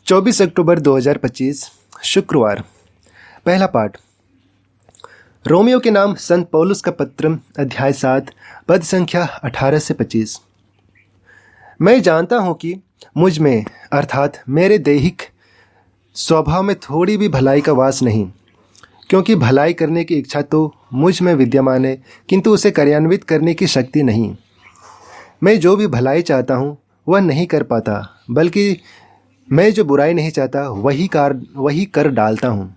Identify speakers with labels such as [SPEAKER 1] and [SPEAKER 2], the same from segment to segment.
[SPEAKER 1] 24 अक्टूबर 2025 शुक्रवार। पहला पाठ। रोमियो के नाम संत पौलुस का पत्र अध्याय 7 पद संख्या 18 से 25। मैं जानता हूँ कि मुझ में अर्थात मेरे दैहिक स्वभाव में थोड़ी भी भलाई का वास नहीं, क्योंकि भलाई करने की इच्छा तो मुझ में विद्यमान है, किंतु उसे कार्यान्वित करने की शक्ति नहीं। मैं जो भी भलाई चाहता हूँ वह नहीं कर पाता, बल्कि मैं जो बुराई नहीं चाहता वही कर डालता हूँ।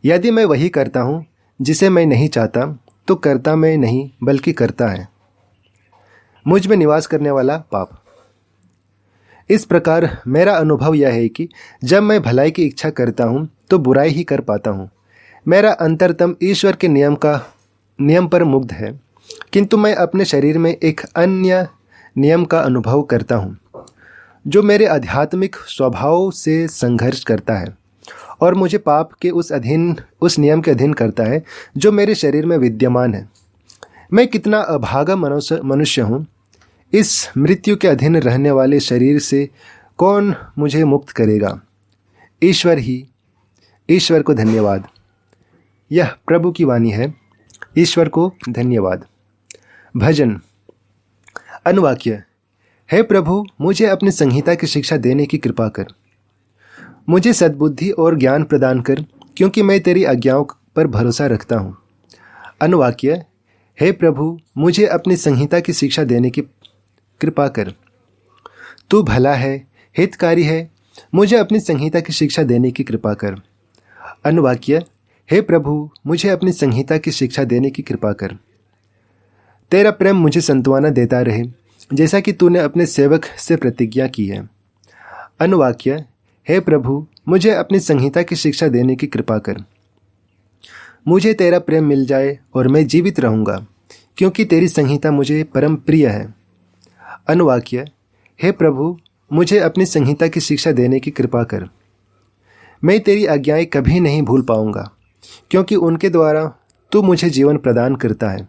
[SPEAKER 1] यदि मैं वही करता हूँ जिसे मैं नहीं चाहता, तो करता मैं नहीं बल्कि करता है मुझ में निवास करने वाला पाप। इस प्रकार मेरा अनुभव यह है कि जब मैं भलाई की इच्छा करता हूँ तो बुराई ही कर पाता हूँ। मेरा अंतरतम ईश्वर के नियम पर मुग्ध है, किंतु मैं अपने शरीर में एक अन्य नियम का अनुभव करता हूँ, जो मेरे आध्यात्मिक स्वभाव से संघर्ष करता है और मुझे पाप के उस नियम के अधीन करता है जो मेरे शरीर में विद्यमान है। मैं कितना अभागा मनुष्य हूँ। इस मृत्यु के अधीन रहने वाले शरीर से कौन मुझे मुक्त करेगा? ईश्वर को धन्यवाद। यह प्रभु की वाणी है। ईश्वर को धन्यवाद। भजन। अनुवाक्य। हे प्रभु, मुझे अपनी संहिता की शिक्षा देने की कृपा कर। मुझे सद्बुद्धि और ज्ञान प्रदान कर, क्योंकि मैं तेरी आज्ञाओं पर भरोसा रखता हूँ। अनुवाक्य। हे प्रभु, मुझे अपनी संहिता की शिक्षा देने की कृपा कर। तू भला है, हितकारी है, मुझे अपनी संहिता की शिक्षा देने की कृपा कर। अनुवाक्य। हे प्रभु, मुझे अपनी संहिता की शिक्षा देने की कृपा कर। तेरा प्रेम मुझे संतवाना देता रहे, जैसा कि तूने अपने सेवक से प्रतिज्ञा की है। अनुवाक्य। हे प्रभु, मुझे अपनी संहिता की शिक्षा देने की कृपा कर। मुझे तेरा प्रेम मिल जाए और मैं जीवित रहूँगा, क्योंकि तेरी संहिता मुझे परम प्रिय है। अनुवाक्य। हे प्रभु, मुझे अपनी संहिता की शिक्षा देने की कृपा कर। मैं तेरी आज्ञाएं कभी नहीं भूल पाऊँगा, क्योंकि उनके द्वारा तू मुझे जीवन प्रदान करता है।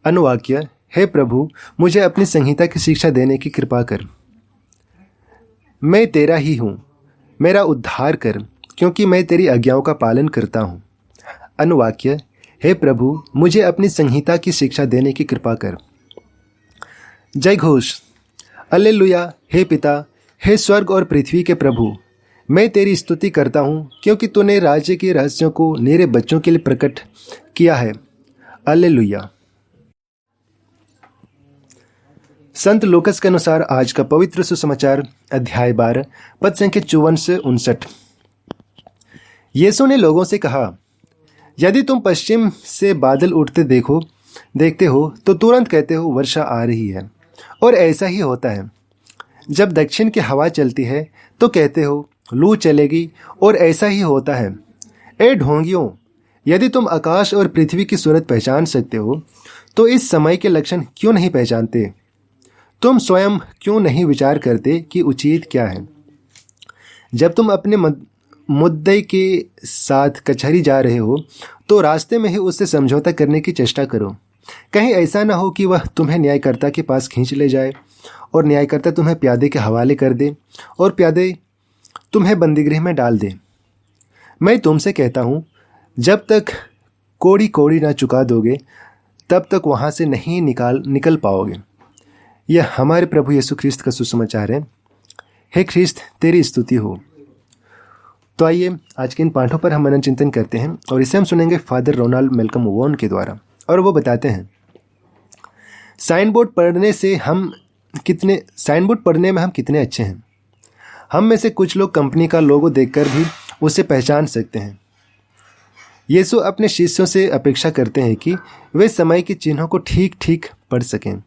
[SPEAKER 1] अनुवाक्य। हे प्रभु, मुझे अपनी संहिता की शिक्षा देने की कृपा कर। मैं तेरा ही हूँ, मेरा उद्धार कर, क्योंकि मैं तेरी आज्ञाओं का पालन करता हूँ। अनुवाक्य। हे प्रभु, मुझे अपनी संहिता की शिक्षा देने की कृपा कर। जय घोष। हालेलुया। हे पिता, हे स्वर्ग और पृथ्वी के प्रभु, मैं तेरी स्तुति करता हूँ, क्योंकि तूने राज्य के रहस्यों को मेरे बच्चों के लिए प्रकट किया है। हालेलुया। संत लूकस के अनुसार आज का पवित्र सुसमाचार अध्याय 12 पद संख्या 54 से 59। यीशु ने लोगों से कहा, यदि तुम पश्चिम से बादल उठते देखते हो तो तुरंत कहते हो वर्षा आ रही है, और ऐसा ही होता है। जब दक्षिण की हवा चलती है तो कहते हो लू चलेगी, और ऐसा ही होता है। ए ढोंगियों, यदि तुम आकाश और पृथ्वी की सूरत पहचान सकते हो तो इस समय के लक्षण क्यों नहीं पहचानते? तुम स्वयं क्यों नहीं विचार करते कि उचित क्या है? जब तुम अपने मुद्दे के साथ कचहरी जा रहे हो तो रास्ते में ही उससे समझौता करने की चेष्टा करो। कहीं ऐसा ना हो कि वह तुम्हें न्यायकर्ता के पास खींच ले जाए और न्यायकर्ता तुम्हें प्यादे के हवाले कर दे और प्यादे तुम्हें बंदीगृह में डाल दे। मैं तुमसे कहता हूँ, जब तक कोड़ी ना चुका दोगे तब तक वहाँ से नहीं निकल पाओगे। यह हमारे प्रभु यीशु ख्रिस्त का सुसमाचार है। हे ख्रिस्त, तेरी स्तुति हो। तो आइए आज के इन पाठों पर हम मनन चिंतन करते हैं, और इसे हम सुनेंगे फादर रोनाल्ड मेलकम वॉन के द्वारा। और वो बताते हैं, साइन बोर्ड पढ़ने में हम कितने अच्छे हैं। हम में से कुछ लोग कंपनी का लोगो देखकर भी उसे पहचान सकते हैं। यीशु अपने शिष्यों से अपेक्षा करते हैं कि वे समय के चिन्हों को ठीक ठीक पढ़ सकें।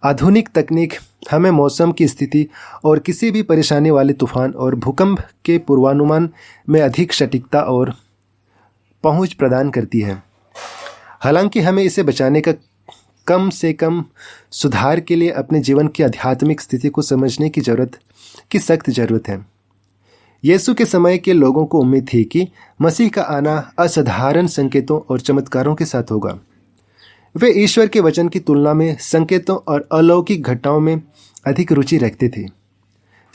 [SPEAKER 1] आधुनिक तकनीक हमें मौसम की स्थिति और किसी भी परेशानी वाले तूफान और भूकंप के पूर्वानुमान में अधिक सटीकता और पहुंच प्रदान करती है। हालांकि हमें इसे बचाने का कम से कम सुधार के लिए अपने जीवन की आध्यात्मिक स्थिति को समझने की सख्त जरूरत है। यीशु के समय के लोगों को उम्मीद थी कि मसीह का आना असाधारण संकेतों और चमत्कारों के साथ होगा। वे ईश्वर के वचन की तुलना में संकेतों और अलौकिक घटनाओं में अधिक रुचि रखते थे।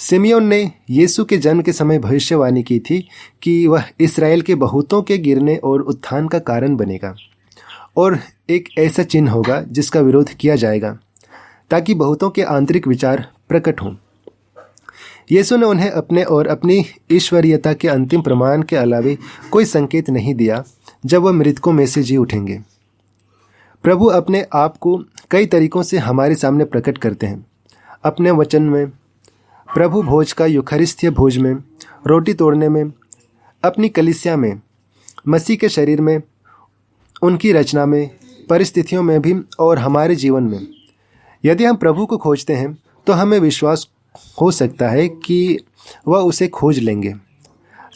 [SPEAKER 1] सिमियोन ने यीशु के जन्म के समय भविष्यवाणी की थी कि वह इस्राएल के बहुतों के गिरने और उत्थान का कारण बनेगा और एक ऐसा चिन्ह होगा जिसका विरोध किया जाएगा ताकि बहुतों के आंतरिक विचार प्रकट हों। यीशु ने उन्हें अपने और अपनी ईश्वरीयता के अंतिम प्रमाण के अलावे कोई संकेत नहीं दिया जब वह मृतकों में से जी उठेंगे। प्रभु अपने आप को कई तरीकों से हमारे सामने प्रकट करते हैं। अपने वचन में, प्रभु भोज का यूखरिस्तीय भोज में, रोटी तोड़ने में, अपनी कलीसिया में, मसीह के शरीर में, उनकी रचना में, परिस्थितियों में भी और हमारे जीवन में। यदि हम प्रभु को खोजते हैं तो हमें विश्वास हो सकता है कि वह उसे खोज लेंगे।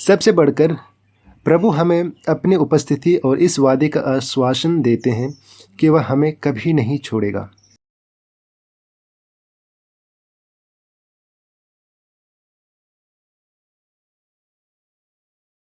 [SPEAKER 1] सबसे बढ़कर प्रभु हमें अपनी उपस्थिति और इस वादे का आश्वासन देते हैं कि वह हमें कभी नहीं छोड़ेगा।